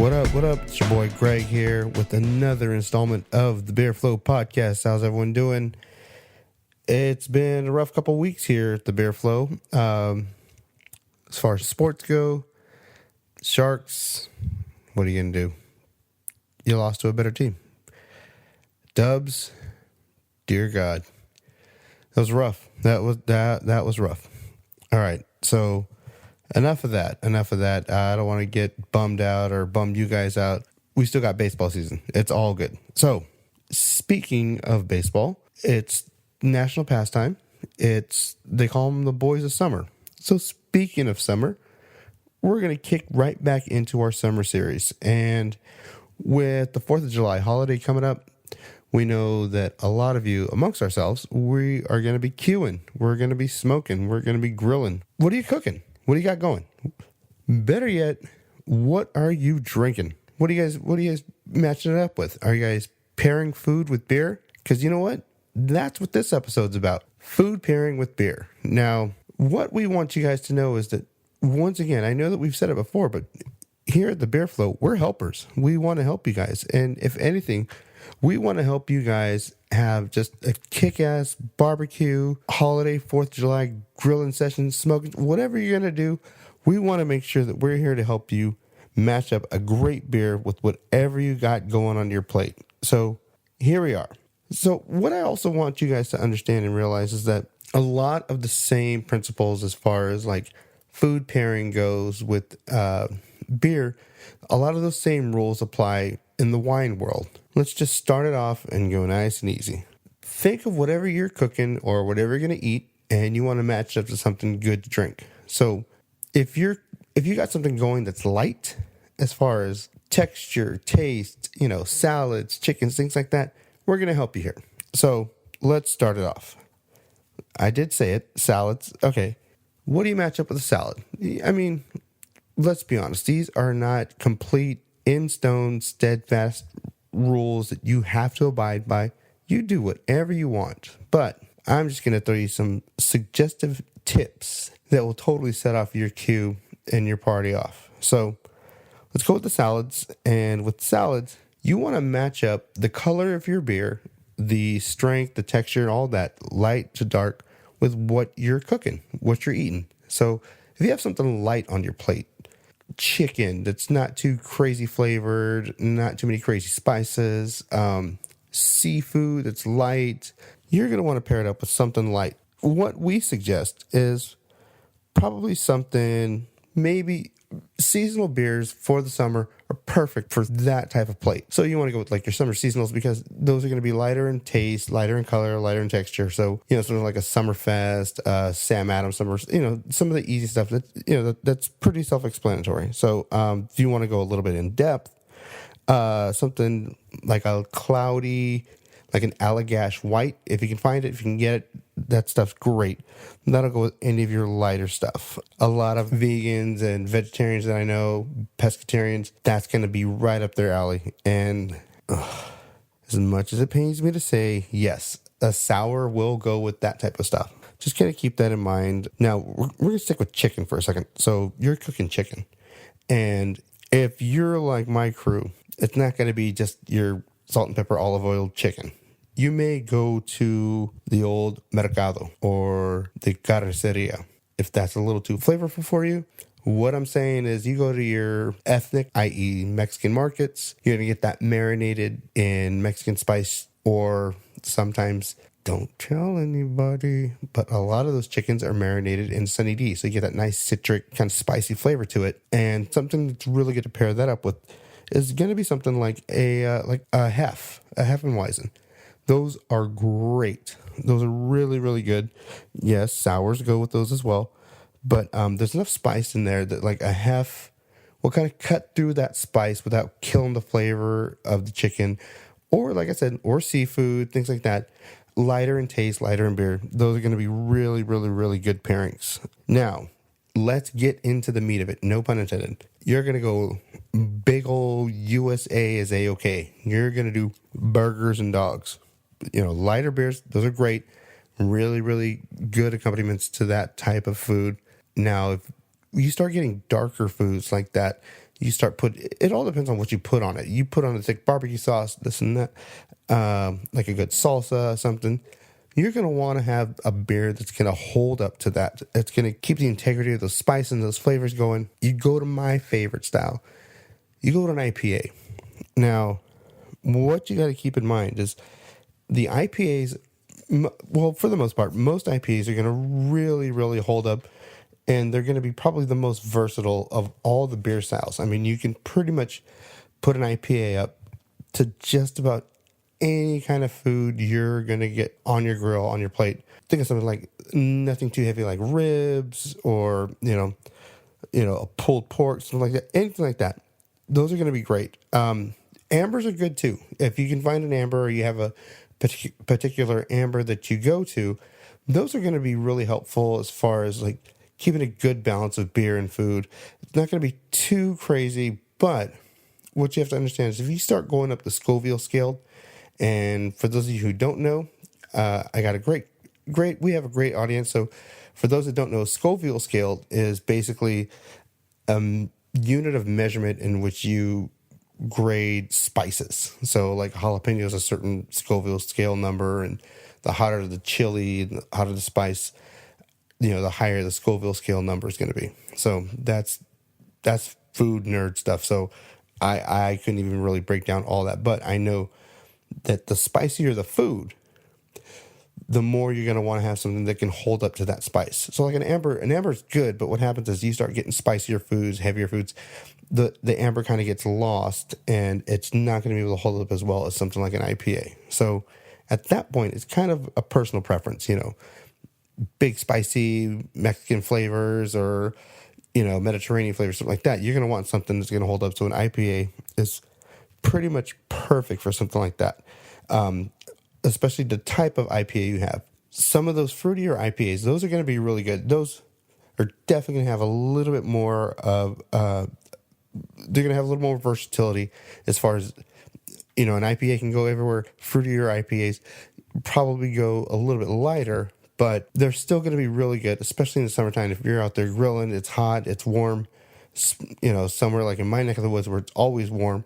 What up? What up? It's your boy Greg here with another installment of the Beer Flow podcast. How's everyone doing? It's been a rough couple weeks here at the Beer Flow. As far as sports go, Sharks, what are you going to do? You lost to a better team. Dubs, dear God. That was rough. That was rough. All right, so enough of that. I don't want to get bummed out or bum you guys out. We still got baseball season. It's all good. So, speaking of baseball, it's national pastime. They call them the boys of summer. So, speaking of summer, we're going to kick right back into our summer series. And with the 4th of July holiday coming up, we know that a lot of you, amongst ourselves, we are going to be queuing. We're going to be smoking. We're going to be grilling. What are you cooking? What do you got going? Better yet, what are you drinking? What are you guys matching it up with? Are you guys pairing food with beer? Because you know what? That's what this episode's about. Food pairing with beer. Now, what we want you guys to know is that, once again, I know that we've said it before, but here at the Beer Flow, we're helpers. We want to help you guys. And if anything, we want to help you guys have just a kick-ass barbecue, holiday, 4th of July, grilling session, smoking, whatever you're going to do. We want to make sure that we're here to help you match up a great beer with whatever you got going on your plate. So here we are. So what I also want you guys to understand and realize is that a lot of the same principles as far as like food pairing goes with beer, a lot of those same rules apply in the wine world. Let's just start it off and go nice and easy. Think of whatever you're cooking or whatever you're going to eat, and you want to match it up to something good to drink. So if you got something going that's light as far as texture, taste, salads, chickens, things like that, we're going to help you here. So let's start it off. I did say it, salads. Okay, what do you match up with a salad? I mean, let's be honest. These are not complete, in stone, steadfast rules that you have to abide by. You do whatever you want. But I'm just going to throw you some suggestive tips that will totally set off your cue and your party off. So let's go with the salads. And with salads, you want to match up the color of your beer, the strength, the texture, all that, light to dark, with what you're cooking, what you're eating. So if you have something light on your plate, chicken that's not too crazy flavored, not too many crazy spices, seafood that's light, you're going to want to pair it up with something light. What we suggest is probably something, maybe seasonal beers for the summer are perfect for that type of plate. So you want to go with like your summer seasonals because those are going to be lighter in taste, lighter in color, lighter in texture. So, something like a Summerfest, Sam Adams Summer, some of the easy stuff that's pretty self-explanatory. So, if you want to go a little bit in depth, something like a cloudy, like an Allagash white, if you can find it, if you can get it, that stuff's great. That'll go with any of your lighter stuff. A lot of vegans and vegetarians that I know, pescatarians, that's going to be right up their alley. And as much as it pains me to say, yes, a sour will go with that type of stuff. Just kind of keep that in mind. Now, we're going to stick with chicken for a second. So you're cooking chicken. And if you're like my crew, it's not going to be just your salt and pepper, olive oil chicken. You may go to the old mercado or the carniceria if that's a little too flavorful for you. What I'm saying is you go to your ethnic, i.e. Mexican markets, you're going to get that marinated in Mexican spice, or sometimes, don't tell anybody, but a lot of those chickens are marinated in Sunny D. So you get that nice citric kind of spicy flavor to it. And something that's really good to pair that up with is going to be something like a Hefeweizen. Those are great. Those are really, really good. Yes, sours go with those as well. But there's enough spice in there that like a Hef will kind of cut through that spice without killing the flavor of the chicken. Or like I said, or seafood, things like that. Lighter in taste, lighter in beer. Those are going to be really, really, really good pairings. Now, let's get into the meat of it. No pun intended. You're going to go big old USA is A-OK. You're going to do burgers and dogs. Lighter beers, those are great. Really, really good accompaniments to that type of food. Now, if you start getting darker foods like that, you start it all depends on what you put on it. You put on a thick barbecue sauce, this and that, like a good salsa, something. You're going to want to have a beer that's going to hold up to that. It's going to keep the integrity of those spice and those flavors going. You go to my favorite style. You go to an IPA. Now, what you got to keep in mind is the IPAs, well, for the most part, most IPAs are going to really, really hold up, and they're going to be probably the most versatile of all the beer styles. I mean, you can pretty much put an IPA up to just about any kind of food you're going to get on your grill, on your plate. Think of something like nothing too heavy, like ribs or, a pulled pork, something like that, anything like that. Those are going to be great. Ambers are good too. If you can find an amber or you have a particular amber that you go to, those are going to be really helpful as far as like keeping a good balance of beer and food. It's not going to be too crazy, but what you have to understand is if you start going up the Scoville scale, and for those of you who don't know, I got we have a great audience. So for those that don't know, Scoville scale is basically a unit of measurement in which you grade spices. So like jalapeno is a certain Scoville scale number, and the hotter the chili, and the hotter the spice, the higher the Scoville scale number is going to be. So that's food nerd stuff. So I couldn't even really break down all that, but I know that the spicier the food, the more you're going to want to have something that can hold up to that spice. So like an amber is good, but what happens is you start getting spicier foods, heavier foods, the amber kind of gets lost, and it's not going to be able to hold up as well as something like an IPA. So at that point, it's kind of a personal preference, big spicy Mexican flavors or, Mediterranean flavors, something like that. You're going to want something that's going to hold up. So an IPA is pretty much perfect for something like that, especially the type of IPA you have. Some of those fruitier IPAs, those are going to be really good. Those are definitely going to have a little bit more of, they're going to have a little more versatility as far as, an IPA can go everywhere. Fruitier IPAs probably go a little bit lighter, but they're still going to be really good, especially in the summertime. If you're out there grilling, it's hot, it's warm, somewhere like in my neck of the woods where it's always warm,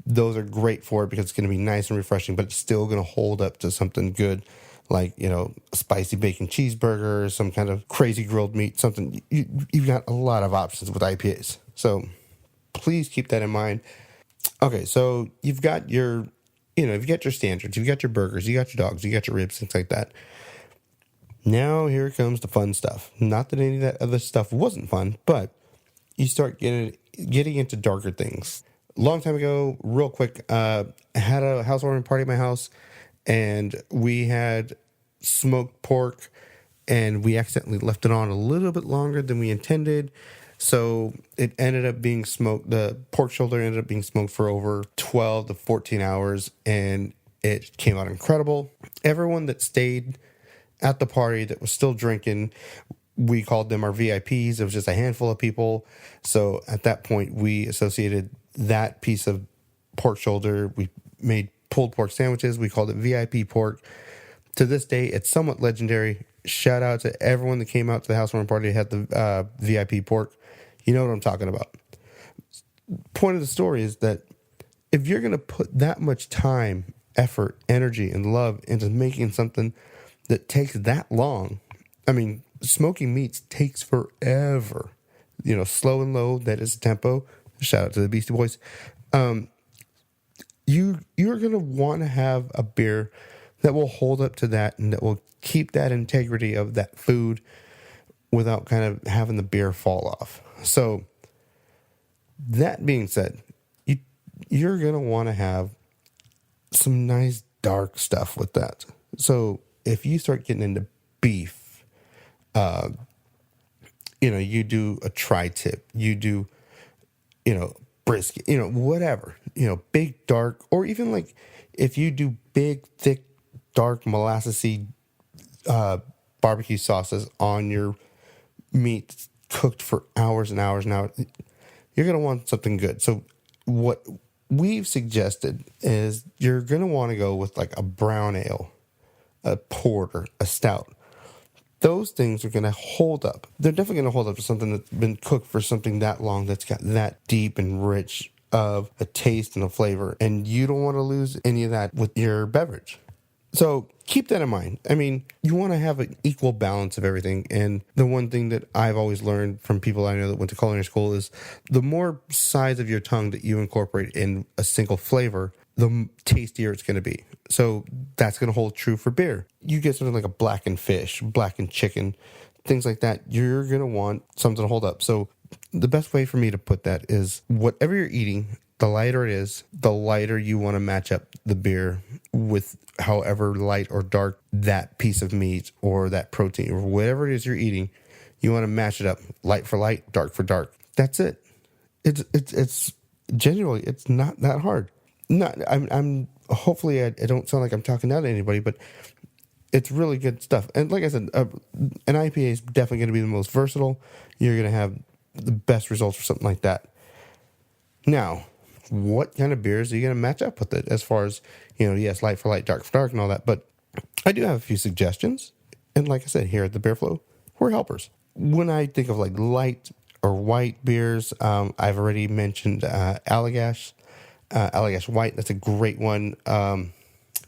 those are great for it because it's going to be nice and refreshing, but it's still going to hold up to something good like, a spicy bacon cheeseburger, some kind of crazy grilled meat, something. You've got a lot of options with IPAs. So please keep that in mind. Okay, so you've got your standards, you've got your burgers, you got your dogs, you got your ribs, things like that. Now here comes the fun stuff. Not that any of that other stuff wasn't fun, but you start getting into darker things. Long time ago, real quick, I had a housewarming party at my house, and we had smoked pork, and we accidentally left it on a little bit longer than we intended. So it ended up being smoked. The pork shoulder ended up being smoked for over 12 to 14 hours, and it came out incredible. Everyone that stayed at the party that was still drinking, we called them our VIPs. It was just a handful of people. So at that point, we associated that piece of pork shoulder. We made pulled pork sandwiches. We called it VIP pork. To this day, it's somewhat legendary. Shout out to everyone that came out to the housewarming party and had the VIP pork. You know what I'm talking about. Point of the story is that if you're going to put that much time, effort, energy, and love into making something that takes that long, I mean, smoking meats takes forever. Slow and low, that is the tempo. Shout out to the Beastie Boys. You're going to want to have a beer that will hold up to that and that will keep that integrity of that food without kind of having the beer fall off. So that being said, you're going to want to have some nice dark stuff with that. So if you start getting into beef, you do a tri-tip, you do, brisket, whatever, big, dark, or even like if you do big, thick, dark, molassesy barbecue sauces on your meat cooked for hours and hours and hours, you're going to want something good. So what we've suggested is you're going to want to go with like a brown ale, a porter, a stout. those things are going to hold up. They're definitely going to hold up to something that's been cooked for something that long, that's got that deep and rich of a taste and a flavor. And you don't want to lose any of that with your beverage. So keep that in mind. I mean, you want to have an equal balance of everything. And the one thing that I've always learned from people I know that went to culinary school is the more size of your tongue that you incorporate in a single flavor, the tastier it's going to be. So that's going to hold true for beer. You get something like a blackened fish, blackened chicken, things like that. You're going to want something to hold up. So the best way for me to put that is whatever you're eating, the lighter it is, the lighter you want to match up the beer with however light or dark that piece of meat or that protein or whatever it is you're eating, you want to match it up. Light for light, dark for dark. That's it. It's genuinely, it's not that hard. I'm hopefully I don't sound like I'm talking down to anybody, but it's really good stuff. And like I said, an IPA is definitely going to be the most versatile. You're going to have the best results for something like that. Now, what kind of beers are you going to match up with it as far as, yes, light for light, dark for dark and all that. But I do have a few suggestions. And like I said, here at the Beer Flow, we're helpers. When I think of like light or white beers, I've already mentioned Allagash. Allagash White, that's a great one.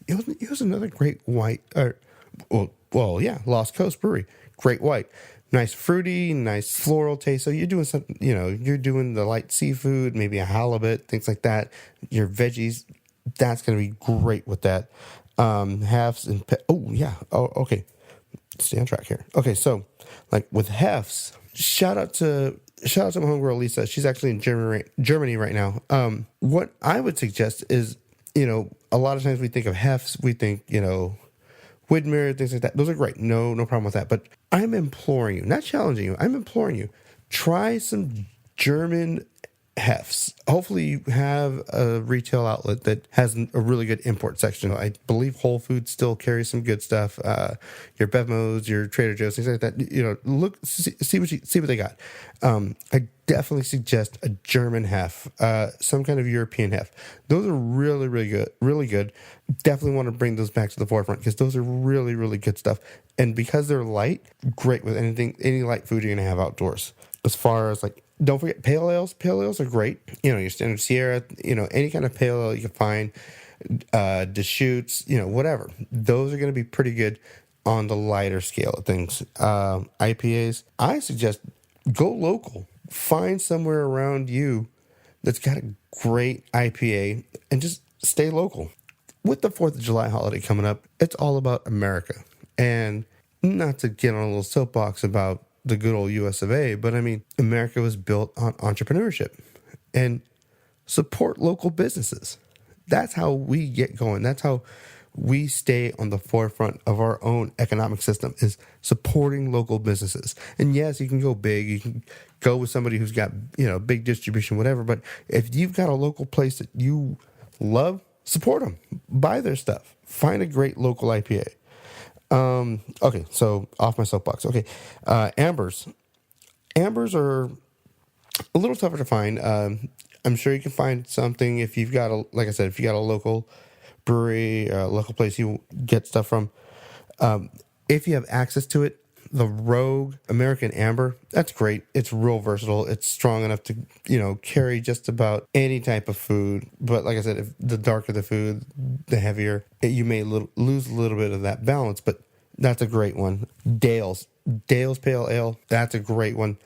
It was another great white. Lost Coast Brewery, great white. Nice fruity, nice floral taste. So you're doing something, you're doing the light seafood, maybe a halibut, things like that. Your veggies, that's going to be great with that. Hefts and okay. Stay on track here. Okay, so like with Hefts, shout out to my homegirl Lisa. She's actually in Germany right now. What I would suggest is, a lot of times we think of Hefts, we think, Widmer, things like that. Those are great. No problem with that. But I'm imploring you, not challenging you, I'm imploring you, try some German Hefts. Hopefully you have a retail outlet that has a really good import section. I believe Whole Foods still carries some good stuff. Your Bevmos, your Trader Joe's, things like that. Look, see what they got. I definitely suggest a German Hef, some kind of European Hef. Those are really, really good. Really good. Definitely want to bring those back to the forefront because those are really, really good stuff. And because they're light, great with any light food you're going to have outdoors. As far as like, don't forget pale ales. Pale ales are great. Your standard Sierra, any kind of pale ale you can find, Deschutes, whatever. Those are going to be pretty good on the lighter scale of things. IPAs, I suggest go local. Find somewhere around you that's got a great IPA and just stay local. With the 4th of July holiday coming up, it's all about America. And not to get on a little soapbox about the good old US of A, but I mean, America was built on entrepreneurship and support local businesses. That's how we get going. That's how we stay on the forefront of our own economic system, is supporting local businesses. And yes, you can go big. You can go with somebody who's got, big distribution, whatever. But if you've got a local place that you love, support them. Buy their stuff. Find a great local IPA. Okay, so off my soapbox. Okay, ambers. Ambers are a little tougher to find. I'm sure you can find something if you've got if you got a local brewery, local place you get stuff from. If you have access to it, the Rogue American Amber, that's great. It's real versatile. It's strong enough to, carry just about any type of food. But like I said, if the darker the food, the heavier, you may lose a little bit of that balance, but that's a great one. Dale's Pale Ale, that's a great one.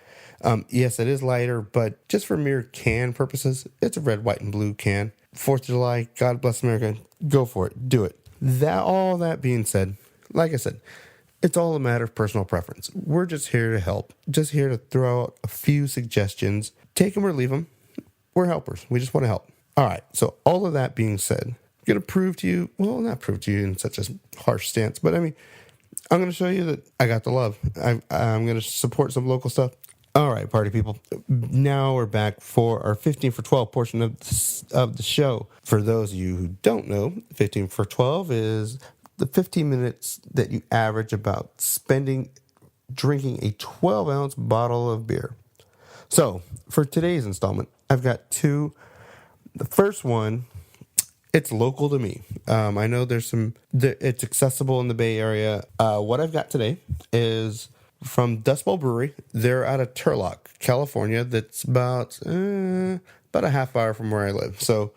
Yes, it is lighter, but just for mere can purposes, it's a red, white, and blue can. 4th of July, God bless America, go for it, do it. All that being said, like I said, it's all a matter of personal preference. We're just here to help, just here to throw out a few suggestions. Take them or leave them. We're helpers. We just want to help. All right, so all of that being said, I'm going to prove to you, well, not prove to you in such a harsh stance, but I mean, I'm going to show you that I got the love. I'm going to support some local stuff. All right, party people. Now we're back for our 15 for 12 portion of the show. For those of you who don't know, 15 for 12 is the 15 minutes that you average about drinking a 12-ounce bottle of beer. So for today's installment, I've got two. The first one, it's local to me. I know it's accessible in the Bay Area. What I've got today is from Dust Bowl Brewery. They're out of Turlock, California. That's about a half hour from where I live. So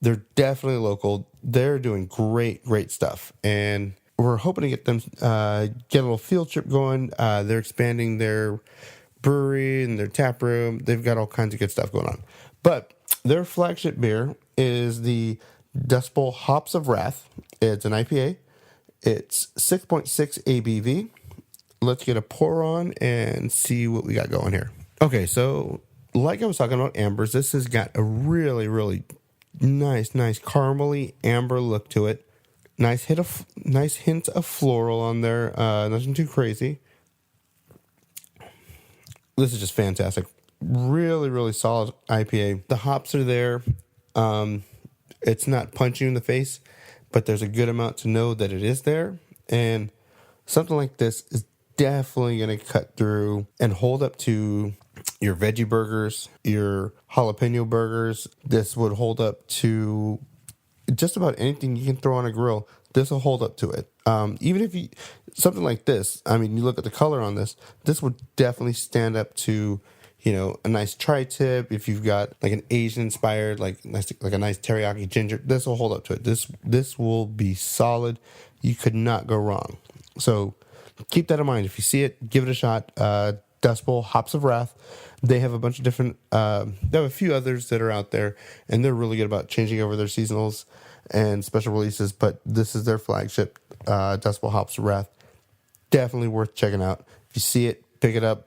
they're definitely local. They're doing great stuff. And we're hoping to get them, get a little field trip going. They're expanding their brewery and their tap room. They've got all kinds of good stuff going on. But their flagship beer is the Dust Bowl Hops of Wrath. It's an IPA. It's 6.6 ABV. Let's get a pour on and see what we got going here. Okay, so like I was talking about ambers, this has got a really nice caramely amber look to it. Nice hint of floral on there. Nothing too crazy. This is just fantastic. Really solid IPA. The hops are there. It's not punching you in the face, but there's a good amount to know that it is there. And something like this is definitely going to cut through and hold up to your veggie burgers, your jalapeno burgers. This would hold up to just about anything you can throw on a grill. This will hold up to it. Even if you, something like this, I mean, you look at the color on this, this would definitely stand up to, a nice tri-tip. If you've got like an Asian inspired, like a nice teriyaki ginger, this will hold up to it. This will be solid. You could not go wrong. So keep that in mind. If you see it, give it a shot. Dust Bowl Hops of Wrath. They have a bunch of different, they have a few others that are out there, and they're really good about changing over their seasonals and special releases, but this is their flagship, Dust Bowl Hops of Wrath. Definitely worth checking out. If you see it, pick it up.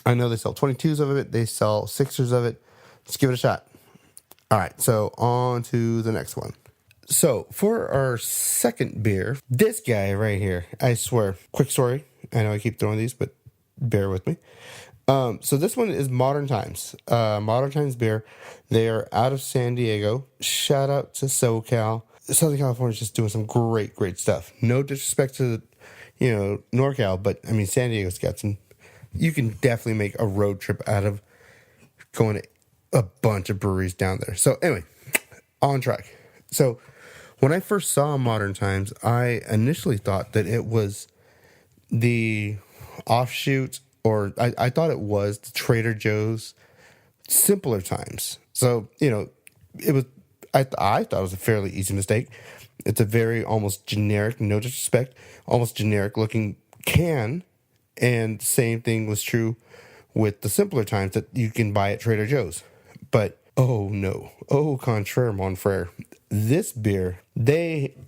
I know they sell 22s of it. They sell 6ers of it. Let's give it a shot. All right, so on to the next one. So for our second beer, this guy right here, I swear, quick story. I know I keep throwing these, but bear with me. So this one is Modern Times. Modern Times beer. They are out of San Diego. Shout out to SoCal. Southern California is just doing some great stuff. No disrespect to, NorCal, but I mean, San Diego's got some. You can definitely make a road trip out of going to a bunch of breweries down there. So anyway, on track. So when I first saw Modern Times, I initially thought that it was the offshoot, or I thought it was the Trader Joe's Simpler Times. So, it was, I thought it was a fairly easy mistake. It's a very almost generic, no disrespect, almost generic looking can. And the same thing was true with the Simpler Times that you can buy at Trader Joe's. But, oh no, au contraire, mon frere. This beer,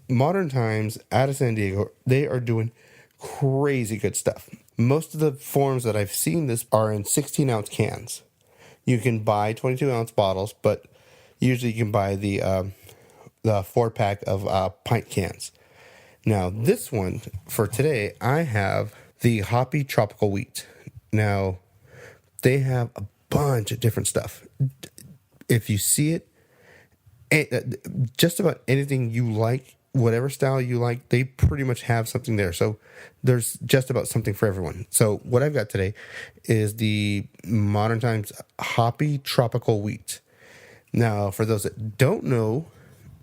Modern Times out of San Diego, they are doing crazy good stuff. Most of the forms that I've seen this are in 16-ounce cans. You can buy 22-ounce bottles, but usually you can buy the 4-pack of pint cans. Now, this one, for today, I have the Hoppy Tropical Wheat. Now, they have a bunch of different stuff. If you see it, just about anything you like, whatever style you like, they pretty much have something there. So there's just about something for everyone. So what I've got today is the Modern Times Hoppy Tropical Wheat. Now, for those that don't know,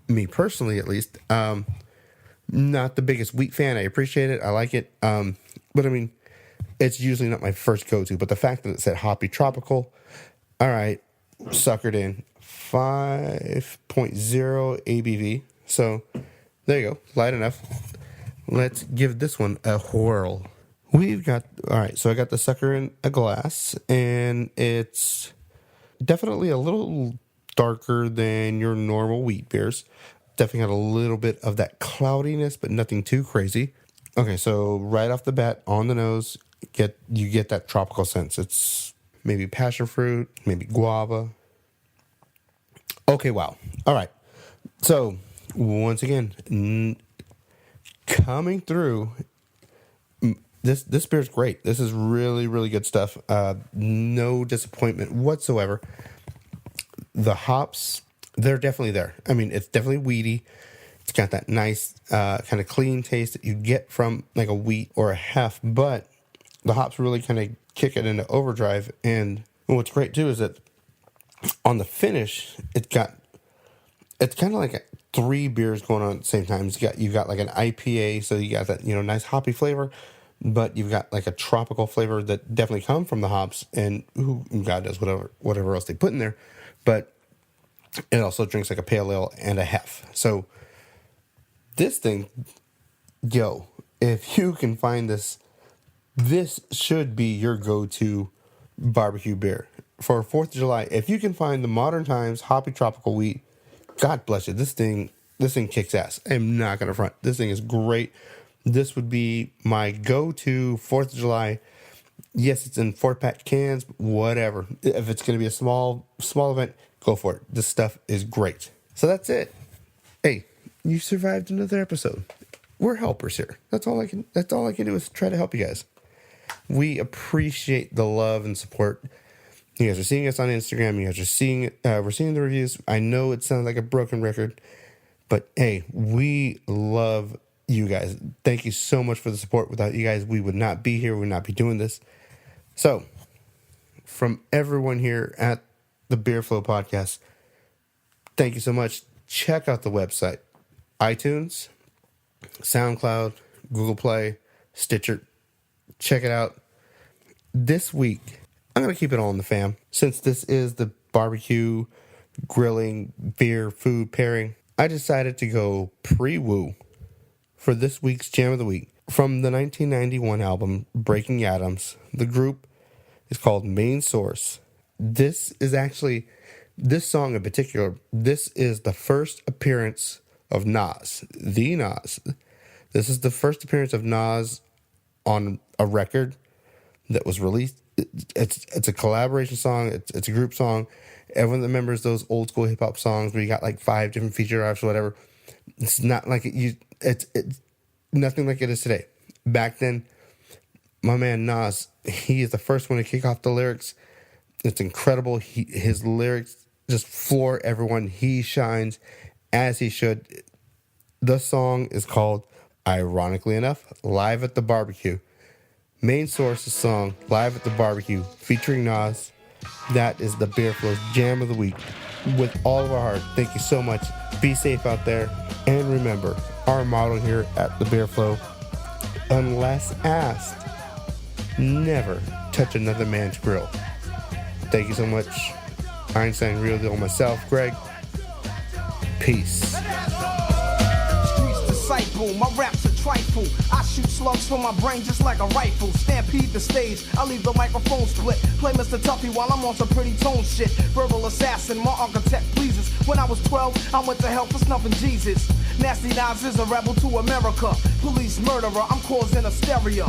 me personally at least, not the biggest wheat fan. I appreciate it. I like it. But I mean, it's usually not my first go-to. But the fact that it said Hoppy Tropical, all right, suckered in. 5.0 ABV. So there you go. Light enough. Let's give this one a whirl. All right, so I got the sucker in a glass, and it's definitely a little darker than your normal wheat beers. Definitely got a little bit of that cloudiness, but nothing too crazy. Okay, so right off the bat, on the nose, you get that tropical sense. It's maybe passion fruit, maybe guava. Okay, wow. All right. So, once again, coming through, this beer's great. This is really good stuff. No disappointment whatsoever. The hops, they're definitely there. I mean, it's definitely wheaty. It's got that nice kind of clean taste that you get from like a wheat or a hef, but the hops really kind of kick it into overdrive. And what's great too is that on the finish, it's got it's kind of like 3 beers going on at the same time. You've got like an IPA, so you got that, nice hoppy flavor, but you've got like a tropical flavor that definitely come from the hops, and who God knows whatever else they put in there. But it also drinks like a pale ale and a hef. So this thing, if you can find this should be your go-to barbecue beer for 4th of July. If you can find the Modern Times Hoppy Tropical Wheat, God bless you. This thing kicks ass. I'm not going to front. This thing is great. This would be my go-to 4th of July. Yes, it's in 4-pack cans, but whatever. If it's going to be a small event, go for it. This stuff is great. So that's it. Hey, you survived another episode. We're helpers here. That's all I can do is try to help you guys. We appreciate the love and support. You guys are seeing us on Instagram. You guys are seeing it. We're seeing the reviews. I know it sounds like a broken record, but hey, we love you guys. Thank you so much for the support. Without you guys, we would not be here. We would not be doing this. So, from everyone here at the Beer Flow Podcast, thank you so much. Check out the website, iTunes, Soundcloud, Google Play, Stitcher. Check it out. This week, I'm going to keep it all in the fam. Since this is the barbecue, grilling, beer, food pairing, I decided to go pre-woo for this week's Jam of the Week. From the 1991 album, Breaking Atoms, the group is called Main Source. This song in particular, this is the first appearance of Nas, the Nas. This is the first appearance of Nas on a record that was released. It's a collaboration song. It's a group song. Everyone that remembers those old school hip hop songs where you got like 5 different feature artists or whatever. It's not like it's nothing like it is today. Back then, my man Nas, he is the first one to kick off the lyrics. It's incredible. His lyrics just floor everyone. He shines as he should. The song is called, ironically enough, Live at the Barbecue. Main Source's song, Live at the Barbecue, featuring Nas. That is the Beer Flow's Jam of the Week. With all of our heart, thank you so much. Be safe out there. And remember, our motto here at the Beer Flow, unless asked, never touch another man's grill. Thank you so much. Einstein, Real Deal, myself, Greg. Peace. Disciple, my raps are trifle. I shoot slugs from my brain just like a rifle. Stampede the stage, I leave the microphone split. Play Mr. Tuffy while I'm on some pretty tone shit. Verbal assassin, my architect pleases. When I was 12, I went to hell for snuffing Jesus. Nasty Nas is a rebel to America. Police murderer, I'm causing hysteria.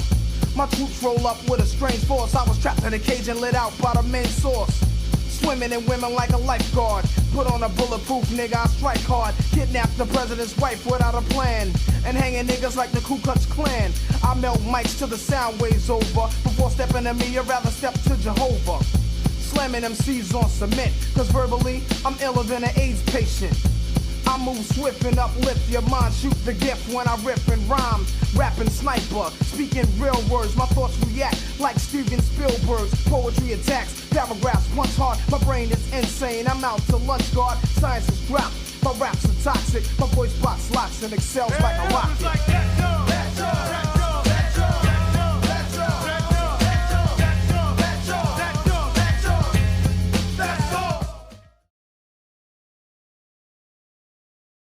My troops roll up with a strange force. I was trapped in a cage and lit out by the main source. Swimming in women like a lifeguard. Put on a bulletproof nigga, I strike hard. Kidnap the president's wife without a plan. And hanging niggas like the Ku Klux Klan. I melt mics till the sound waves over. Before stepping to me, I'd rather step to Jehovah. Slamming MCs on cement. Cause verbally, I'm iller than an AIDS patient. I move swift and uplift your mind. Shoot the gift when I rip and rhyme. Rapping sniper, speaking real words. My thoughts react like Steven Spielberg's. Poetry attacks, paragraphs punch hard. My brain is insane, I'm out to lunch guard. Science is dropped, my raps are toxic. My voice box locks and excels like a rocket.